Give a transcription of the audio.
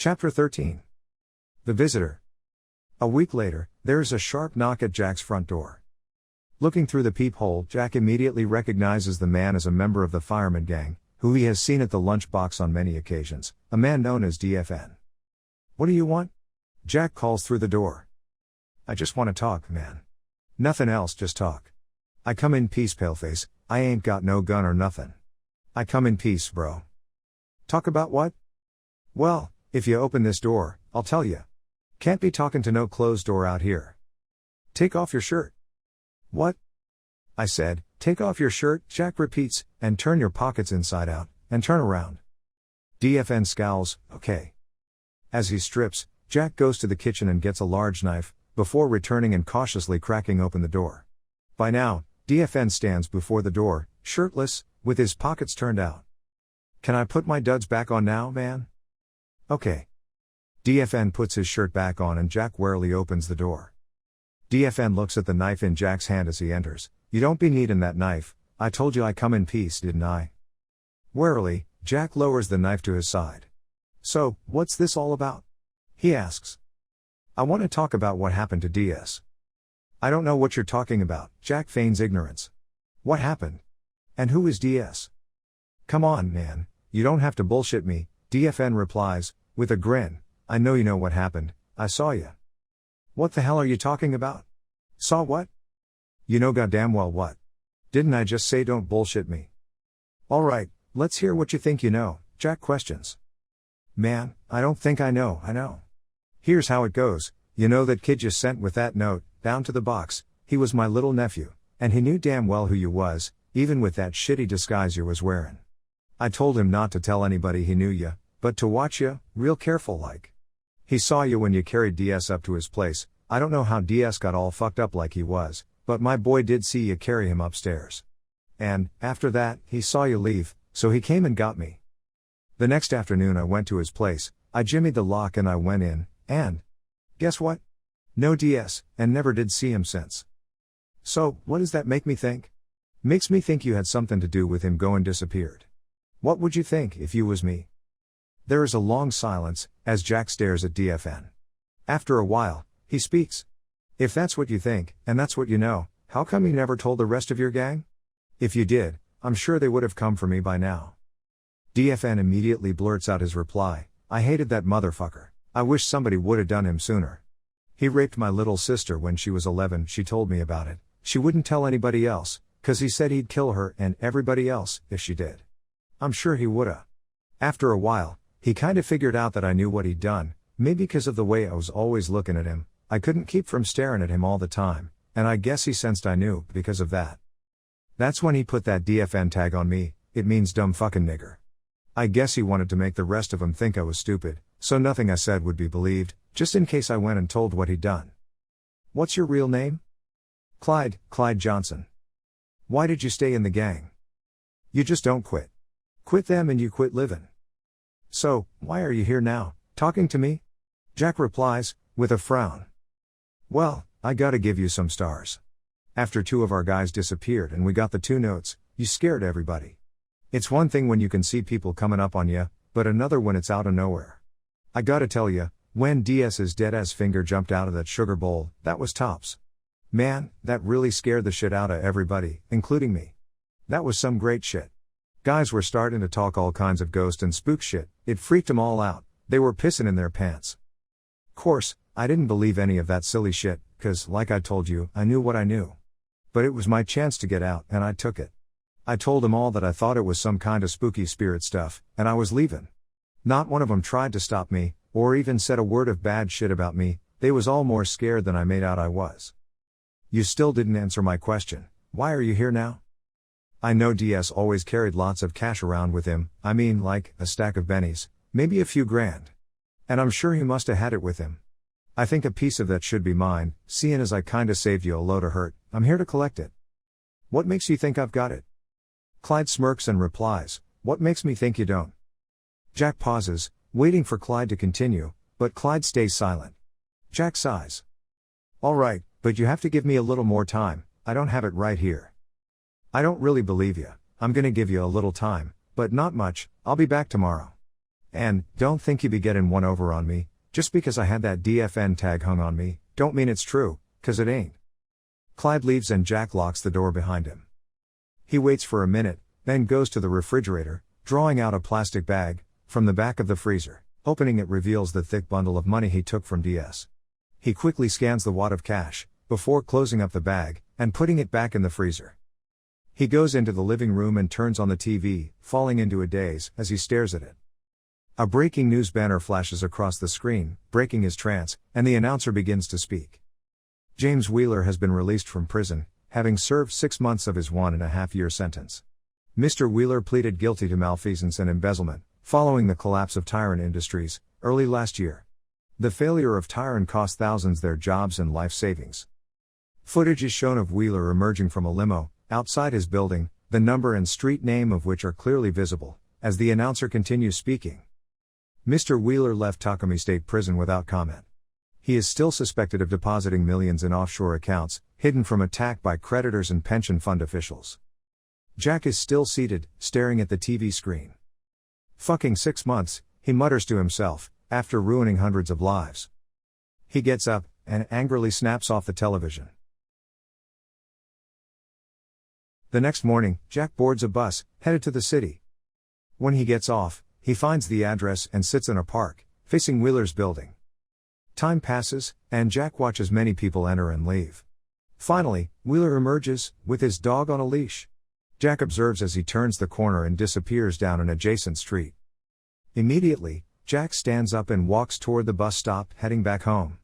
Chapter 13. The Visitor. A week later, there is a sharp knock at Jack's front door. Looking through the peephole, Jack immediately recognizes the man as a member of the fireman gang, who he has seen at the lunchbox on many occasions, a man known as DFN. "What do you want?" Jack calls through the door. "I just want to talk, man. Nothing else, just talk. I come in peace, paleface, I ain't got no gun or nothing. I come in peace, bro." "Talk about what?" "Well, if you open this door, I'll tell you. Can't be talking to no closed door out here. Take off your shirt." "What?" I said, "Take off your shirt," Jack repeats, "and turn your pockets inside out, and turn around." DFN scowls, "Okay." As he strips, Jack goes to the kitchen and gets a large knife, before returning and cautiously cracking open the door. By now, DFN stands before the door, shirtless, with his pockets turned out. "Can I put my duds back on now, man?" "Okay." DFN puts his shirt back on and Jack warily opens the door. DFN looks at the knife in Jack's hand as he enters. "You don't be needin' that knife, I told you I come in peace, didn't I?" Warily, Jack lowers the knife to his side. "So, what's this all about?" he asks. "I want to talk about what happened to DS." "I don't know what you're talking about," Jack feigns ignorance. "What happened? And who is DS?" "Come on, man, you don't have to bullshit me," DFN replies, with a grin. "I know you know what happened, I saw you." "What the hell are you talking about? Saw what?" "You know goddamn well what. Didn't I just say don't bullshit me?" "Alright, let's hear what you think you know," Jack questions. "Man, I don't think I know. Here's how it goes. You know that kid you sent with that note, down to the box, he was my little nephew, and he knew damn well who you was, even with that shitty disguise you was wearing. I told him not to tell anybody he knew you, but to watch you, real careful like. He saw you when you carried DS up to his place. I don't know how DS got all fucked up like he was, but my boy did see you carry him upstairs. And, after that, he saw you leave, so he came and got me. The next afternoon I went to his place, I jimmied the lock and I went in, and guess what? No DS, and never did see him since. So, what does that make me think? Makes me think you had something to do with him going disappeared. What would you think if you was me?" There is a long silence, as Jack stares at DFN. After a while, he speaks. "If that's what you think, and that's what you know, how come you never told the rest of your gang? If you did, I'm sure they would have come for me by now." DFN immediately blurts out his reply, "I hated that motherfucker. I wish somebody would have done him sooner. He raped my little sister when she was 11, she told me about it. She wouldn't tell anybody else, 'cause he said he'd kill her and everybody else, if she did. I'm sure he woulda. After a while, he kinda figured out that I knew what he'd done, maybe because of the way I was always looking at him. I couldn't keep from staring at him all the time, and I guess he sensed I knew, because of that. That's when he put that DFN tag on me, it means dumb fucking nigger. I guess he wanted to make the rest of them think I was stupid, so nothing I said would be believed, just in case I went and told what he'd done." "What's your real name?" Clyde Johnson." "Why did you stay in the gang?" "You just don't quit. Quit them and you quit living." "So, why are you here now, talking to me?" Jack replies, with a frown. "Well, I gotta give you some stars. After 2 of our guys disappeared and we got the 2 notes, you scared everybody. It's one thing when you can see people coming up on you, but another when it's out of nowhere. I gotta tell you, when DS's dead-ass finger jumped out of that sugar bowl, that was tops. Man, that really scared the shit out of everybody, including me. That was some great shit. Guys were starting to talk all kinds of ghost and spook shit, it freaked them all out, they were pissing in their pants. Course, I didn't believe any of that silly shit, 'cause, like I told you, I knew what I knew. But it was my chance to get out, and I took it. I told them all that I thought it was some kind of spooky spirit stuff, and I was leaving. Not one of them tried to stop me, or even said a word of bad shit about me, they was all more scared than I made out I was." "You still didn't answer my question, why are you here now?" "I know DS always carried lots of cash around with him, I mean like, a stack of bennies, maybe a few grand. And I'm sure he must have had it with him. I think a piece of that should be mine, seeing as I kinda saved you a load of hurt, I'm here to collect it." "What makes you think I've got it?" Clyde smirks and replies, "What makes me think you don't?" Jack pauses, waiting for Clyde to continue, but Clyde stays silent. Jack sighs. "Alright, but you have to give me a little more time, I don't have it right here." "I don't really believe you, I'm gonna give you a little time, but not much, I'll be back tomorrow. And, don't think you be getting one over on me, just because I had that DFN tag hung on me, don't mean it's true, 'cause it ain't. Clyde leaves and Jack locks the door behind him. He waits for a minute, then goes to the refrigerator, drawing out a plastic bag from the back of the freezer. Opening it reveals the thick bundle of money he took from DS. He quickly scans the wad of cash, before closing up the bag, and putting it back in the freezer. He goes into the living room and turns on the TV, falling into a daze as he stares at it. A breaking news banner flashes across the screen, breaking his trance, and the announcer begins to speak. James Wheeler has been released from prison, having served 6 months of his 1.5-year sentence. Mr. Wheeler pleaded guilty to malfeasance and embezzlement, following the collapse of Tyron Industries, early last year. The failure of Tyron cost thousands their jobs and life savings. Footage is shown of Wheeler emerging from a limo, outside his building, the number and street name of which are clearly visible, as the announcer continues speaking. Mr. Wheeler left Takumi State Prison without comment. He is still suspected of depositing millions in offshore accounts, hidden from attack by creditors and pension fund officials. Jack is still seated, staring at the TV screen. Fucking 6 months, he mutters to himself, after ruining hundreds of lives. He gets up, and angrily snaps off the television. The next morning, Jack boards a bus, headed to the city. When he gets off, he finds the address and sits in a park, facing Wheeler's building. Time passes, and Jack watches many people enter and leave. Finally, Wheeler emerges, with his dog on a leash. Jack observes as he turns the corner and disappears down an adjacent street. Immediately, Jack stands up and walks toward the bus stop, heading back home.